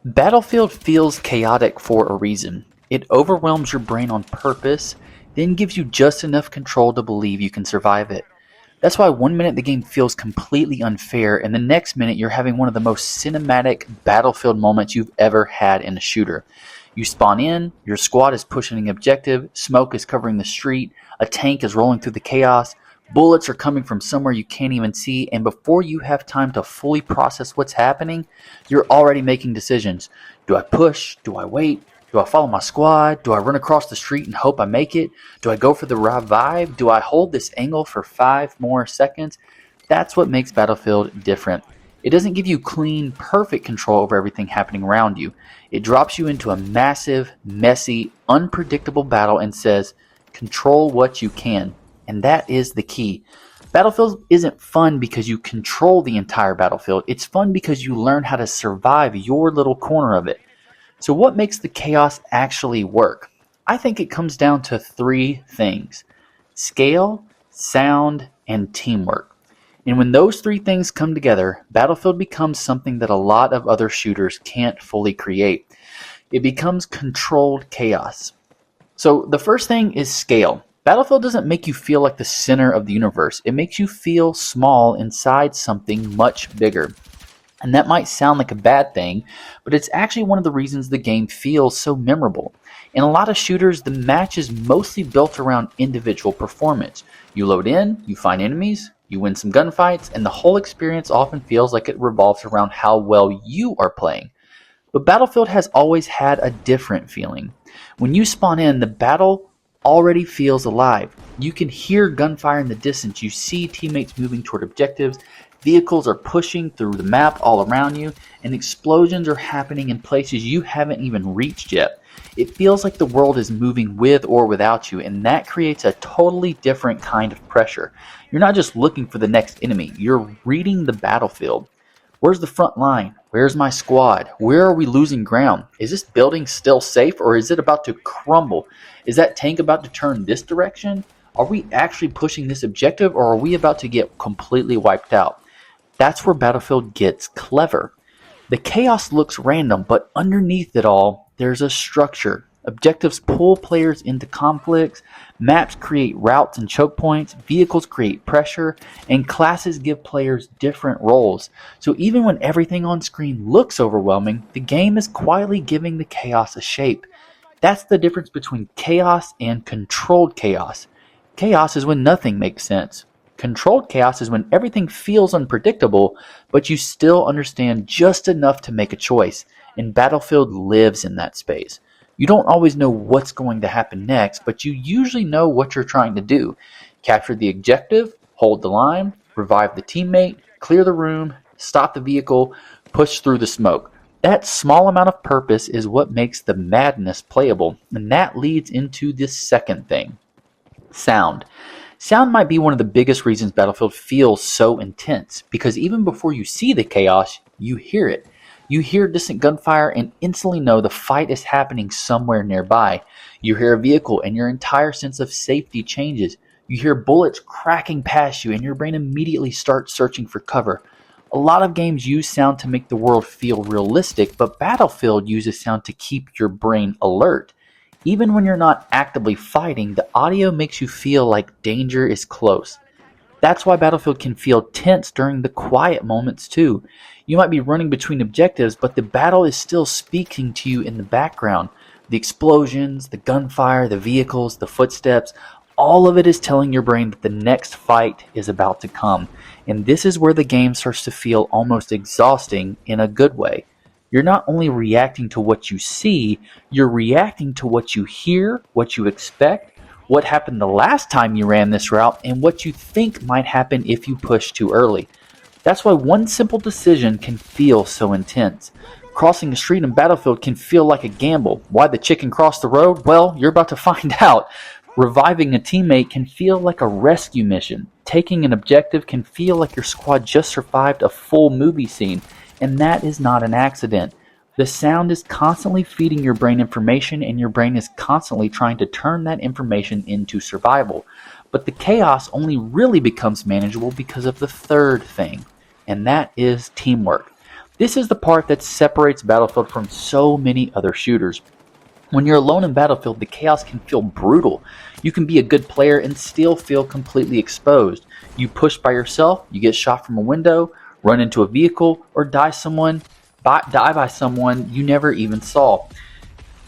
Battlefield feels chaotic for a reason. It overwhelms your brain on purpose, then gives you just enough control to believe you can survive it. That's why one minute the game feels completely unfair, and the next minute you're having one of the most cinematic Battlefield moments you've ever had in a shooter. You spawn in, your squad is pushing an objective, smoke is covering the street, a tank is rolling through the chaos, bullets are coming from somewhere you can't even see, and before you have time to fully process what's happening, you're already making decisions. Do I push? Do I wait? Do I follow my squad? Do I run across the street and hope I make it? Do I go for the revive? Do I hold this angle for 5 more seconds? That's what makes Battlefield different. It doesn't give you clean, perfect control over everything happening around you. It drops you into a massive, messy, unpredictable battle and says, control what you can. And that is the key. Battlefield isn't fun because you control the entire battlefield. It's fun because you learn how to survive your little corner of it. So what makes the chaos actually work? I think it comes down to 3 things: scale, sound, and teamwork. And when those 3 things come together, Battlefield becomes something that a lot of other shooters can't fully create. It becomes controlled chaos. So the first thing is scale. Battlefield doesn't make you feel like the center of the universe. It makes you feel small inside something much bigger. And that might sound like a bad thing, but it's actually one of the reasons the game feels so memorable. In a lot of shooters, the match is mostly built around individual performance. You load in, you find enemies, you win some gunfights, and the whole experience often feels like it revolves around how well you are playing. But Battlefield has always had a different feeling. When you spawn in, the battle already feels alive. You can hear gunfire in the distance, you see teammates moving toward objectives, vehicles are pushing through the map all around you, and explosions are happening in places you haven't even reached yet. It feels like the world is moving with or without you, and that creates a totally different kind of pressure. You're not just looking for the next enemy, you're reading the battlefield. Where's the front line? Where's my squad? Where are we losing ground? Is this building still safe or is it about to crumble? Is that tank about to turn this direction? Are we actually pushing this objective or are we about to get completely wiped out? That's where Battlefield gets clever. The chaos looks random, but underneath it all, there's a structure. Objectives pull players into conflicts, maps create routes and choke points, vehicles create pressure, and classes give players different roles. So even when everything on screen looks overwhelming, the game is quietly giving the chaos a shape. That's the difference between chaos and controlled chaos. Chaos is when nothing makes sense. Controlled chaos is when everything feels unpredictable, but you still understand just enough to make a choice, and Battlefield lives in that space. You don't always know what's going to happen next, but you usually know what you're trying to do. Capture the objective, hold the line, revive the teammate, clear the room, stop the vehicle, push through the smoke. That small amount of purpose is what makes the madness playable, and that leads into this second thing: sound. Sound might be one of the biggest reasons Battlefield feels so intense, because even before you see the chaos, you hear it. You hear distant gunfire and instantly know the fight is happening somewhere nearby. You hear a vehicle and your entire sense of safety changes. You hear bullets cracking past you and your brain immediately starts searching for cover. A lot of games use sound to make the world feel realistic, but Battlefield uses sound to keep your brain alert. Even when you're not actively fighting, the audio makes you feel like danger is close. That's why Battlefield can feel tense during the quiet moments too. You might be running between objectives, but the battle is still speaking to you in the background. The explosions, the gunfire, the vehicles, the footsteps, all of it is telling your brain that the next fight is about to come. And this is where the game starts to feel almost exhausting in a good way. You're not only reacting to what you see, you're reacting to what you hear, what you expect, what happened the last time you ran this route, and what you think might happen if you push too early. That's why one simple decision can feel so intense. Crossing a street in Battlefield can feel like a gamble. Why the chicken crossed the road? Well, you're about to find out. Reviving a teammate can feel like a rescue mission. Taking an objective can feel like your squad just survived a full movie scene, and that is not an accident. The sound is constantly feeding your brain information, and your brain is constantly trying to turn that information into survival. But the chaos only really becomes manageable because of the third thing, and that is teamwork. This is the part that separates Battlefield from so many other shooters. When you're alone in Battlefield, the chaos can feel brutal. You can be a good player and still feel completely exposed. You push by yourself, you get shot from a window, run into a vehicle, or die by someone you never even saw.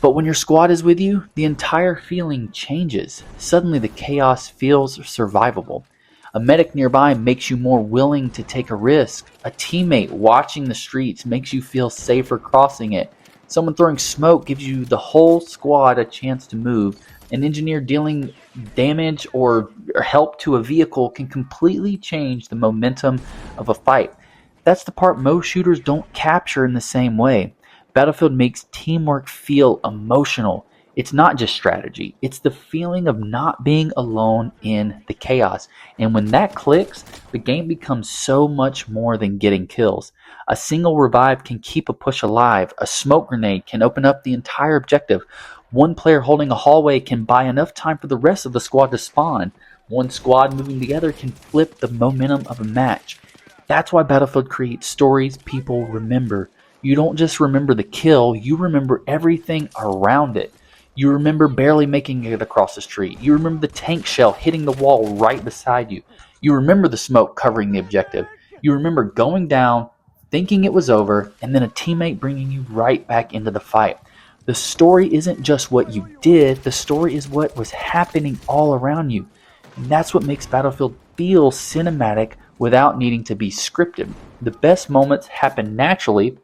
But when your squad is with you, the entire feeling changes. Suddenly the chaos feels survivable. A medic nearby makes you more willing to take a risk. A teammate watching the streets makes you feel safer crossing it. Someone throwing smoke gives you the whole squad a chance to move. An engineer dealing damage or help to a vehicle can completely change the momentum of a fight. That's the part most shooters don't capture in the same way. Battlefield makes teamwork feel emotional. It's not just strategy, it's the feeling of not being alone in the chaos. And when that clicks, the game becomes so much more than getting kills. A single revive can keep a push alive, a smoke grenade can open up the entire objective. One player holding a hallway can buy enough time for the rest of the squad to spawn. One squad moving together can flip the momentum of a match. That's why Battlefield creates stories people remember. You don't just remember the kill, you remember everything around it. You remember barely making it across the street. You remember the tank shell hitting the wall right beside you. You remember the smoke covering the objective. You remember going down, thinking it was over, and then a teammate bringing you right back into the fight. The story isn't just what you did, the story is what was happening all around you. And that's what makes Battlefield feel cinematic without needing to be scripted. The best moments happen naturally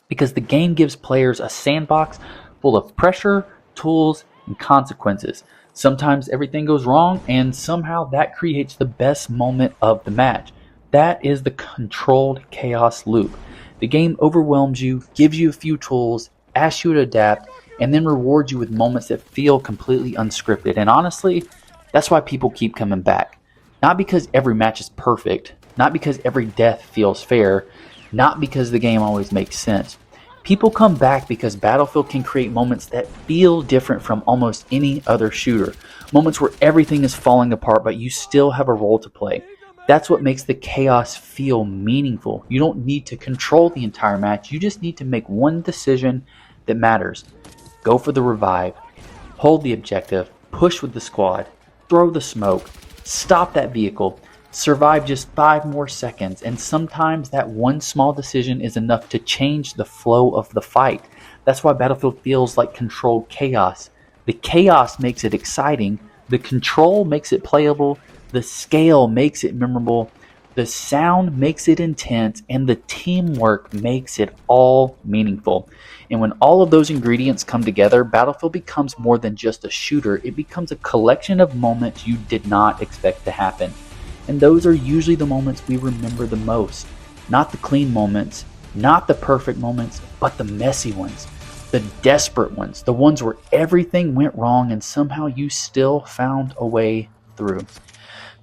because the game gives players a sandbox full of pressure, tools, and consequences. Sometimes everything goes wrong, and somehow that creates the best moment of the match. That is the controlled chaos loop. The game overwhelms you, gives you a few tools, asks you to adapt, and then rewards you with moments that feel completely unscripted. And honestly, that's why people keep coming back. Not because every match is perfect, not because every death feels fair, not because the game always makes sense. People come back because Battlefield can create moments that feel different from almost any other shooter. Moments where everything is falling apart but you still have a role to play. That's what makes the chaos feel meaningful. You don't need to control the entire match, you just need to make one decision that matters. Go for the revive, hold the objective, push with the squad, throw the smoke, stop that vehicle, survive just 5 more seconds, and sometimes that one small decision is enough to change the flow of the fight. That's why Battlefield feels like controlled chaos. The chaos makes it exciting, the control makes it playable, the scale makes it memorable, the sound makes it intense, and the teamwork makes it all meaningful. And when all of those ingredients come together, Battlefield becomes more than just a shooter. It becomes a collection of moments you did not expect to happen. And those are usually the moments we remember the most. Not the clean moments, not the perfect moments, but the messy ones, the desperate ones, the ones where everything went wrong and somehow you still found a way through.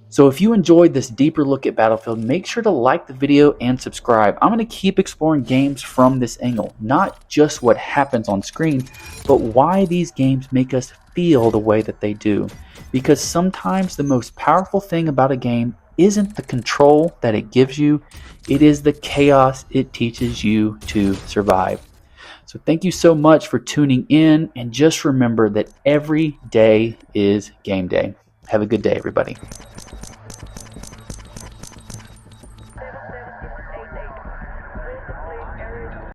So if you enjoyed this deeper look at Battlefield, make sure to like the video and subscribe. I'm going to keep exploring games from this angle, not just what happens on screen, but why these games make us feel the way that they do. Because sometimes the most powerful thing about a game isn't the control that it gives you, it is the chaos it teaches you to survive. So thank you so much for tuning in, and just remember that every day is game day. Have a good day, everybody.